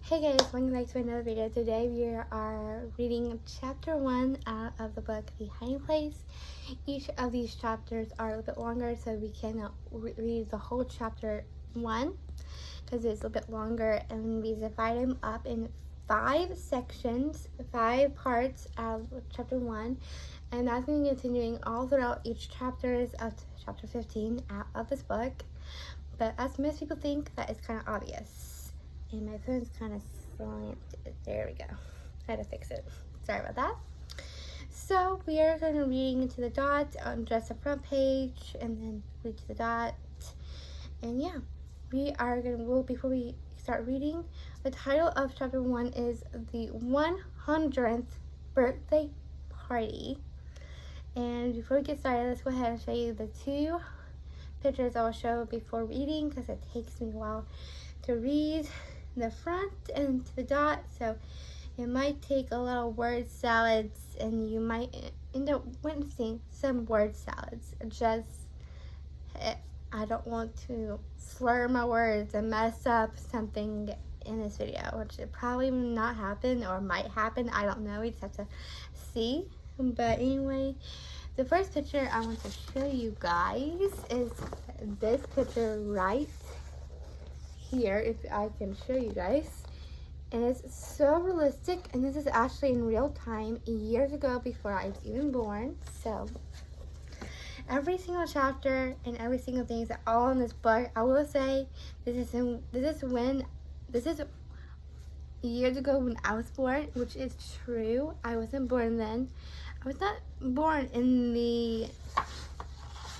Hey guys, welcome back to another video. Today we are reading chapter 1 out of the book The Hiding Place. Each of these chapters are a little bit longer, so we cannot read the whole chapter 1 because it's a bit longer, and we divide them up in 5 sections, 5 parts out of chapter 1, and that's going to be continuing all throughout each chapters up to chapter 15 out of this book. But as most people think, that is kind of obvious. And my phone's kind of slanted. There we go. I had to fix it. Sorry about that. So we are going to reading into the dot on just the front page, and then read to the dot. And yeah, we are going to, before we start reading, the title of chapter 1 is The 100th Birthday Party. And before we get started, let's go ahead and show you the 2 pictures I will show before reading, because it takes me a while to read the front and to the dot, so it might take a little word salads and you might end up witnessing some word salads. I don't want to slur my words and mess up something in this video, which it probably will not happen or might happen. I don't know. We just have to see. But anyway, the first picture I want to show you guys is this picture right here, if I can show you guys. And it's so realistic, and this is actually in real time years ago before I was even born. So every single chapter and every single thing is all in this book. I will say this is years ago when I was born, which is true. I wasn't born then. I was not born in the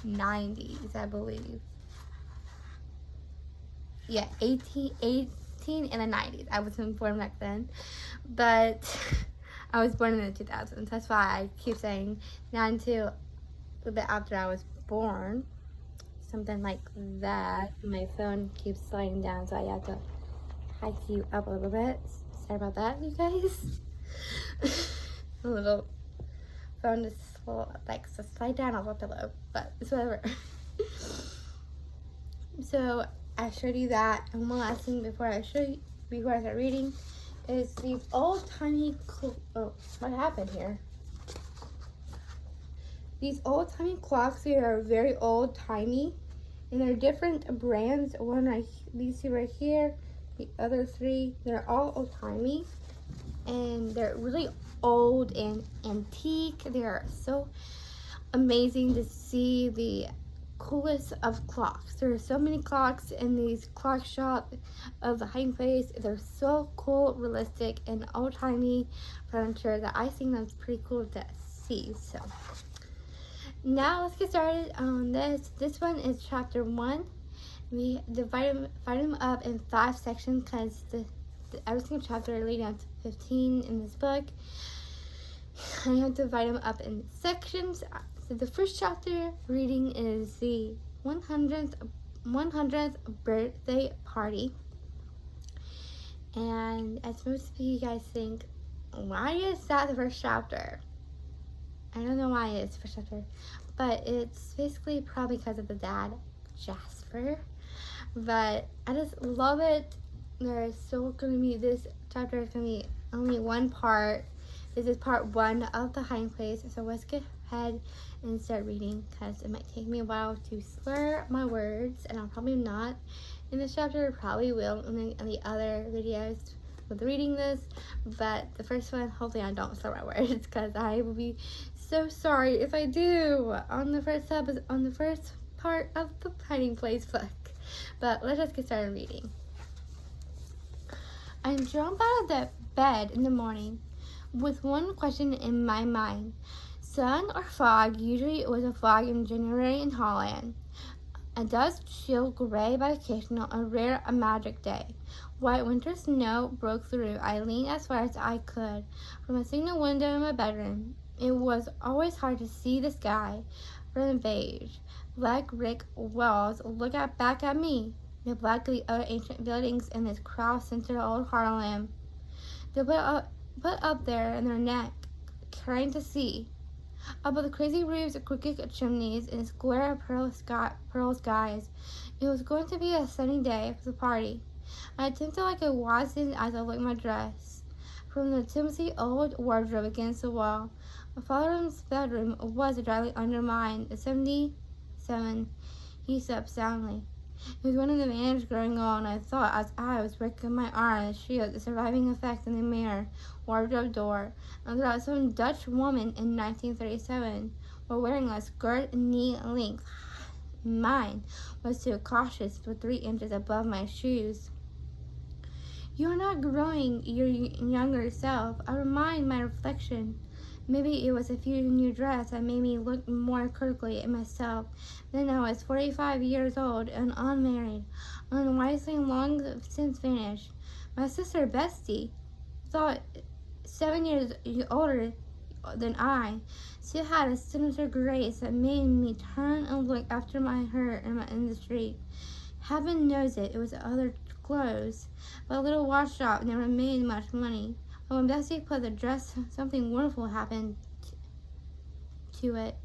90s, I believe. Yeah, 18 in the 90s. I wasn't born back then, but I was born in the 2000s. That's why I keep saying 92, a little bit after I was born, something like that. My phone keeps sliding down, so I have to hike you up a little bit. Sorry about that, you guys. The little phone just likes to slide down off a pillow, but it's whatever. So I showed you that, and one last thing before I start reading is these old-timey what happened here? These old-timey clocks here are very old-timey, and they're different brands. These 2 right here, the other 3, they're all old-timey, and they're really old and antique. They are so amazing to see. The coolest of clocks. There are so many clocks in these clock shop of the Hiding Place. They're so cool, realistic, and old-timey furniture that I think that's pretty cool to see. So now let's get started on this. This one is chapter 1. We divide them up in 5 sections because every single chapter leading up to 15 in this book. I have to divide them up in sections. So the first chapter reading is the 100th birthday party. And as most of you guys think, why is that the first chapter? I don't know why it's the first chapter, but it's basically probably because of the dad, Jasper. But I just love it. There's still going to be, this chapter is going to be only one part. This is part 1 of the Hiding Place. So let's get ahead and start reading, because it might take me a while to slur my words, and I'll probably not in this chapter. Probably will in the other videos with reading this, but the first one, hopefully I don't slur my words, because I will be so sorry if I do on the first part of the Hiding Place book. But let's just get started reading. I jumped out of the bed in the morning with one question in my mind. Sun or fog? Usually it was a fog in January in Holland. A dusk chill gray by occasional, a magic day. White winter snow broke through. I leaned as far as I could from a single window in my bedroom. It was always hard to see the sky from the beige, black brick walls look back at me. The black of the other ancient buildings in this cross-centered old Harlem. They put up there in their neck, trying to see. Above the crazy roofs, crooked chimneys, and square pearl skies, it was going to be a sunny day for the party. I attempted like a Watson as I looked at my dress from the tipsy old wardrobe against the wall. My father's bedroom was directly under mine. At 77, he slept soundly. It was one of the manners growing on. I thought as I was breaking my arm to shield the surviving effect in the mirror wardrobe door, and that some Dutch woman in 1937 were wearing a skirt knee length. Mine was too cautious with 3 inches above my shoes. You are not growing your younger self. I remind my reflection. Maybe it was a few new dress that made me look more critically at myself. Then I was 45 years old and unmarried, unwisely long since finished. My sister Bessie, thought 7 years older than I, still had a sinister grace that made me turn and look after her in the street. Heaven knows it was other clothes, but a little watch shop never made much money. But when Bessie put the dress, something wonderful happened to it.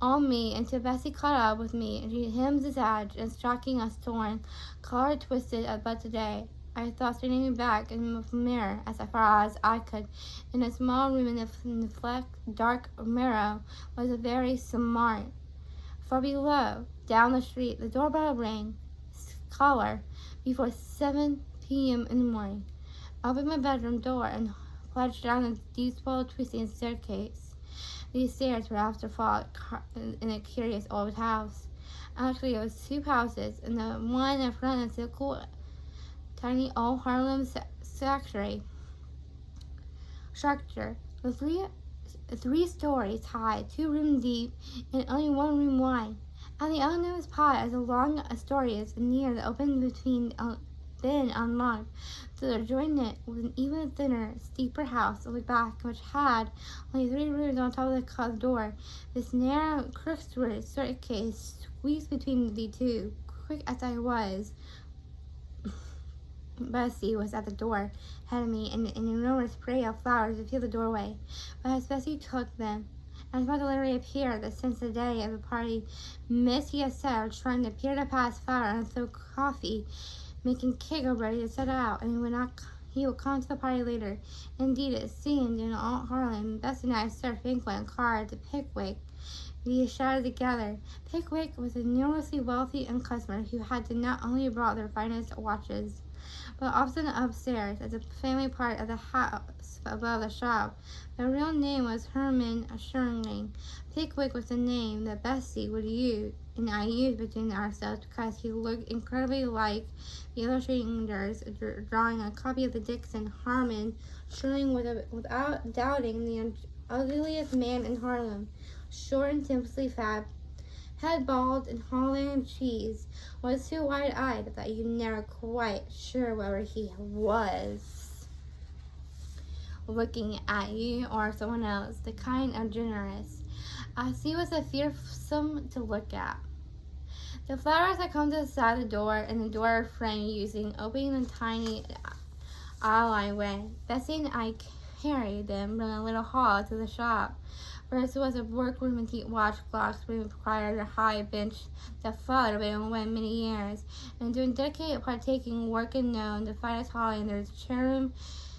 On me until Bessie caught up with me, and she hemmed his edge and striking us torn, collar twisted but today. I thought standing back in the mirror as far as I could, in a small room in the dark mirror, was a very smart. Far below, down the street, the doorbell rang. Caller, before 7 p.m. in the morning. I opened my bedroom door and plunged down the deep, twisting staircase. These stairs were afterthought in a curious old house. Actually, it was 2 houses, and the one in front of the cool, tiny old Harlem structure. The 3 stories high, 2 rooms deep, and only 1 room wide. And the unknown spot as long a story is near the open between been unlocked, so they joined it with an even thinner, steeper house at the back, which had only 3 rooms on top of the door. This narrow, crooked staircase squeezed between the 2. Quick as I was, Bessie was at the door, ahead of me, and an enormous spray of flowers to fill the doorway. But as Bessie took them, as my delivery appeared, that since the day of the party, Miss said, trying to appear to pass flour and throw coffee, making cake ready to set out, and he would come to the party later. Indeed, it seemed in all Harlem, Bessie and I served banquet cards to Pickwick. We shouted together. Pickwick was an enormously wealthy customer who had not only brought their finest watches, but often upstairs as a family part of the house above the shop. Their real name was Herman Schurling. Pickwick was the name that Bessie would use, and I used between ourselves because he looked incredibly like the illustrators drawing a copy of the Dixon. Herman Schurling was, without doubting, the ugliest man in Harlem. Short and simply fat, head bald and Holland cheese, was so wide-eyed that you never quite sure whether he was looking at you or someone else, the kind of generous, as he was a fearsome to look at. The flowers had come to the side of the door, and the door frame using opening the tiny alleyway. Bessie and I carried them from the little hall to the shop. First was a workroom and watch clocks required a high bench that followed been went many years, and during dedicated partaking work and known the finest hall in their chair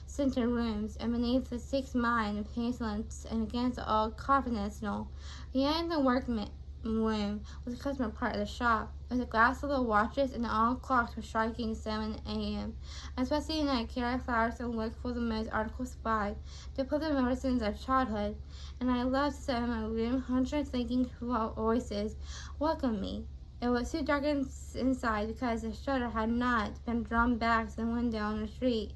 center rooms, and beneath the 6 mine paintings and against the old confidential. Behind the workman room was the customer part of the shop, with a glass of the watches, and all clocks were striking 7 a.m. As Bessie and I carried flowers and looked for the most articles supplied, to put the medicines of childhood, and I loved to sit in my room, hundreds thinking voices welcomed me. It was too dark inside because the shutter had not been drawn back to the window on the street.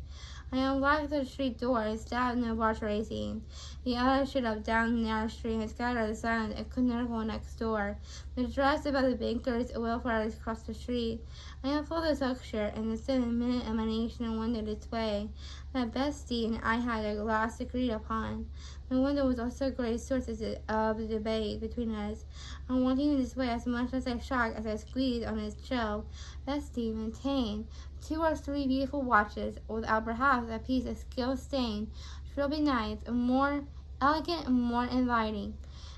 I unlocked the street door and stabbed in the watch racing. The other stood up down the narrow street and scattered the silent and considerable next door. The dress about the bankers and welfares across the street. I unfolded the silk shirt and the 7-minute emanation wended its way. That Bessie and I had at last agreed upon. The window was also a great source of debate between us. On wanting to display as much as I shocked as I squeezed on his shelf, Bessie maintained 2 or 3 beautiful watches, without perhaps a piece of skill stained, trilby knives, and more elegant and more inviting.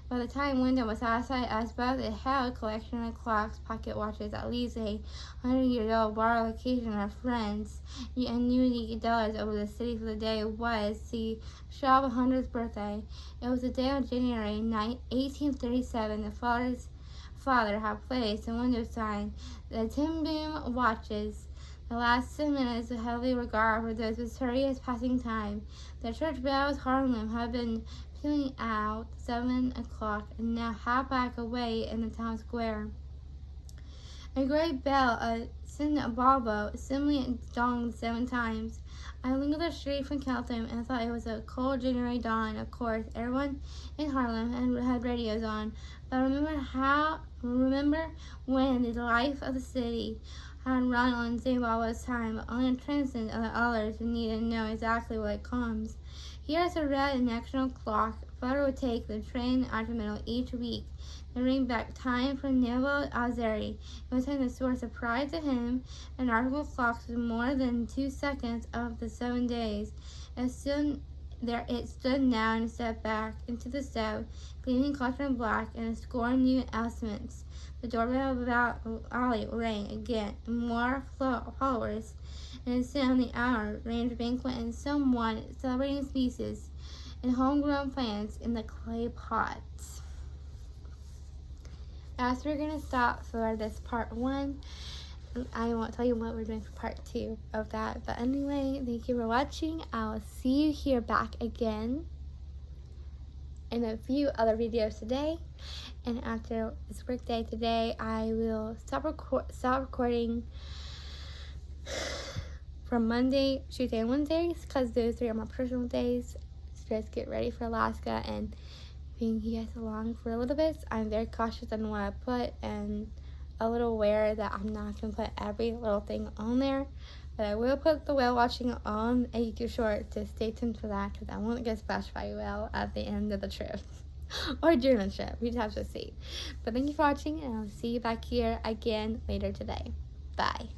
By the time Wyndham was satisfied as both it held a collection of clocks, pocket watches, at least a 100-year-old borrowed occasion of friends, and unique dollars over the city for the day was the Shaw's 100th birthday. It was the day of January 9, 1837. The father had placed a window sign. The Tim Boom watches. The last 10 minutes of heavy regard for those mysterious passing time. The church bells Harlem had been pealing out 7 o'clock and now half back away in the town square. A great bell, a Cinnababo, assembly donged 7 times. I lingered the street from Keltham and thought it was a cold January dawn. Of course, everyone in Harlem had radios on, but I remember when the life of the city had run on Zimbabwe's time, but only a transient of the others who need to know exactly what comes. Here's a red national clock. Father would take the train out of the middle each week and bring back time from Neville Azeri. It was a source of pride to him. An article clocks with more than 2 seconds of the 7 days. As soon there it stood now and stepped back into the stove, gleaming caution black, and a score of new estimates. The doorbell of Ollie rang again, and more followers, and soon the hour ranged banquet and someone celebrating species and homegrown plants in the clay pots. As we're going to stop for this part 1, I won't tell you what we're doing for part 2 of that. But anyway, thank you for watching. I'll see you here back again in a few other videos today. And after this work day today, I will stop recording from Monday, Tuesday, and Wednesdays, because those 3 are my personal days. Just get ready for Alaska and bring you guys along for a little bit. I'm very cautious on what I put and a little aware that I'm not going to put every little thing on there. But I will put the whale watching on a YouTube short, so stay tuned for that, because I won't get splashed by a whale at the end of the trip. Or during the trip. We just have to see. But thank you for watching, and I'll see you back here again later today. Bye.